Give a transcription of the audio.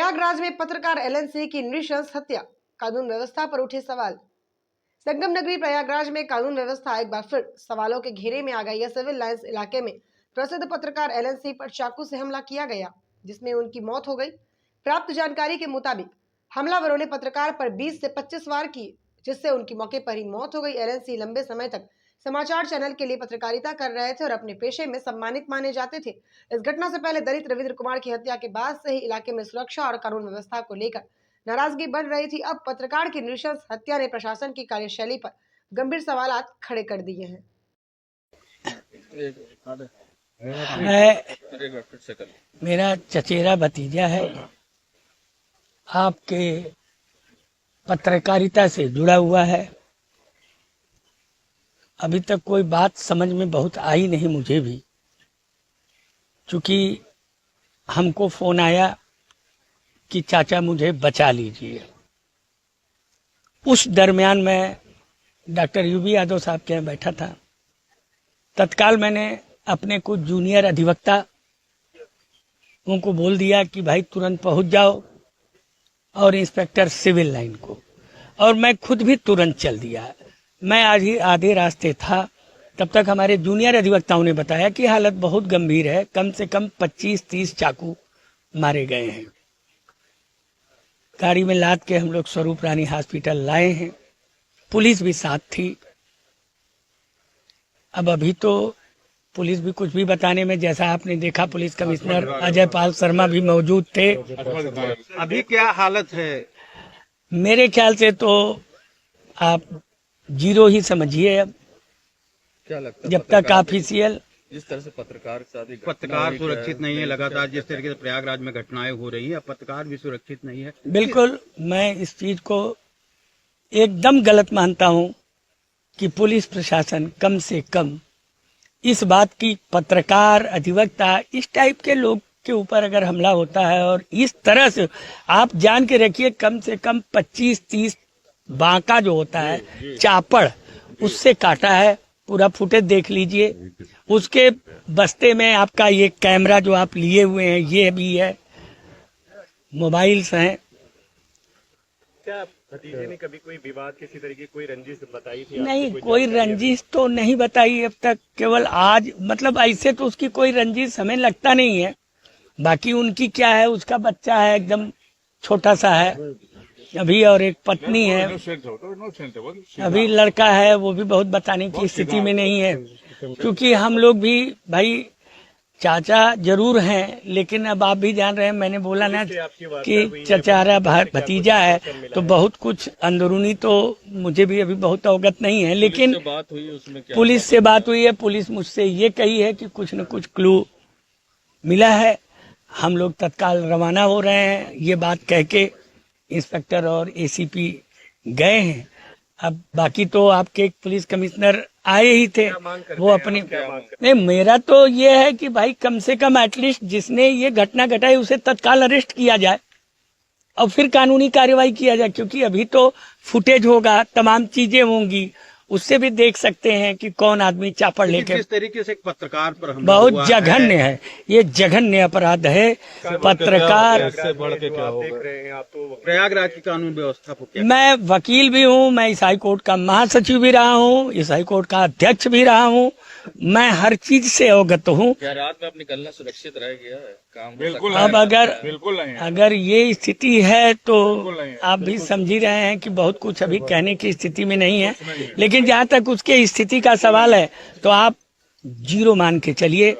प्रयागराज में पत्रकार एलएनसी की नृशंस हत्या, कानून व्यवस्था पर उठे सवाल। संगम नगरी प्रयागराज में कानून व्यवस्था एक बार फिर सवालों के घेरे में आ गई है। सिविल लाइंस इलाके में प्रसिद्ध पत्रकार एलएनसी पर चाकू से हमला किया गया, जिसमें उनकी मौत हो गई। प्राप्त जानकारी के मुताबिक हमलावरों ने पत्रकार पर 20 से 25 वार किए, जिससे उनकी मौके पर ही मौत हो गई। एलएनसी लंबे समय तक समाचार चैनल के लिए पत्रकारिता कर रहे थे और अपने पेशे में सम्मानित माने जाते थे। इस घटना से पहले दलित रविंद्र कुमार की हत्या के बाद से ही इलाके में सुरक्षा और कानून व्यवस्था को लेकर नाराजगी बढ़ रही थी। अब पत्रकार की नृशंस हत्या ने प्रशासन की कार्यशैली पर गंभीर सवालात खड़े कर दिए हैं। मेरा चचेरा भतीजा है, आपके पत्रकारिता से जुड़ा हुआ है। अभी तक कोई बात समझ में बहुत आई नहीं मुझे भी, क्योंकि हमको फोन आया कि चाचा मुझे बचा लीजिए। उस दरमियान मैं डॉक्टर यूबी यादव साहब के यहाँ बैठा था। तत्काल मैंने अपने कुछ जूनियर अधिवक्ता उनको बोल दिया कि भाई तुरंत पहुंच जाओ, और इंस्पेक्टर सिविल लाइन को, और मैं खुद भी तुरंत चल दिया। मैं आज ही आधे रास्ते था, तब तक हमारे जूनियर अधिवक्ताओं ने बताया कि हालत बहुत गंभीर है, कम से कम 25-30 चाकू मारे गए हैं। गाड़ी में लाद के हम लोग स्वरूप रानी हॉस्पिटल लाए हैं, पुलिस भी साथ थी। अब अभी तो पुलिस भी कुछ भी बताने में, जैसा आपने देखा पुलिस कमिश्नर अजय पाल शर्मा भी मौजूद थे। अभी क्या हालत है? मेरे ख्याल से तो आप जीरो ही समझिए। अब क्या लगता है जब तक ऑफिशियल जिस तरह से पत्रकार सुरक्षित नहीं है, लगातार जिस तरीके से प्रयागराज में घटनाएं हो रही हैं, अब पत्रकार भी सुरक्षित नहीं है। बिल्कुल, मैं इस चीज को एकदम गलत मानता हूं कि पुलिस प्रशासन कम से कम इस बात की, पत्रकार अधिवक्ता इस टाइप के लोग के ऊपर अगर हमला होता है और इस तरह से, आप जान के रखिए कम से कम 25-30 बांका जो होता है चापड़, उससे काटा है। पूरा फुटेज देख लीजिए। उसके बस्ते में आपका ये कैमरा जो आप लिए हुए हैं ये भी है, मोबाइल्स हैं। क्या भतीजे ने कभी कोई विवाद, किसी तरीके कोई रंजिश बताई थी? नहीं, कोई रंजिश तो नहीं बताई अब तक। केवल आज, मतलब ऐसे तो उसकी कोई रंजिश हमें लगता नहीं है। बाकी उनकी क्या है, उसका बच्चा है, एकदम छोटा सा है अभी, और एक पत्नी है, अभी लड़का है, वो भी बहुत बताने की स्थिति में नहीं है। क्योंकि हम लोग भी भाई चाचा जरूर हैं, लेकिन अब आप भी जान रहे हैं, मैंने बोला ना कि चचारा भतीजा है, तो बहुत कुछ अंदरूनी तो मुझे भी अभी बहुत अवगत नहीं है। लेकिन पुलिस से बात हुई है, पुलिस मुझसे ये कही है कि कुछ न कुछ क्लू मिला है। हम लोग तत्काल रवाना हो रहे हैं। ये बात कह के इंस्पेक्टर और एसीपी गए हैं। अब बाकी तो आपके पुलिस कमिश्नर आए ही थे, वो अपनी, नहीं, मेरा तो ये है कि भाई कम से कम एटलीस्ट जिसने ये घटना घटाई उसे तत्काल अरेस्ट किया जाए और फिर कानूनी कार्रवाई किया जाए। क्योंकि अभी तो फुटेज होगा, तमाम चीजें होंगी, उससे भी देख सकते हैं कि कौन आदमी चापड़ लेके। किस तरीके से एक पत्रकार पर हमला बहुत हुआ जघन्य है, ये जघन्य अपराध है। पत्रकार, प्रयागराज की कानून व्यवस्था को क्या? मैं वकील भी हूँ, मैं इस हाई कोर्ट का महासचिव भी रहा हूँ, इस हाई कोर्ट का अध्यक्ष भी रहा हूँ, मैं हर चीज से अवगत हूँ। क्या रात में अपनी निकलना सुरक्षित रह गया है? काम बिल्कुल। अब अगर ये स्थिति है तो आप भी समझ ही रहे हैं कि बहुत कुछ अभी कहने की स्थिति में नहीं है। लेकिन जहाँ तक उसके स्थिति का सवाल है तो आप जीरो मान के चलिए,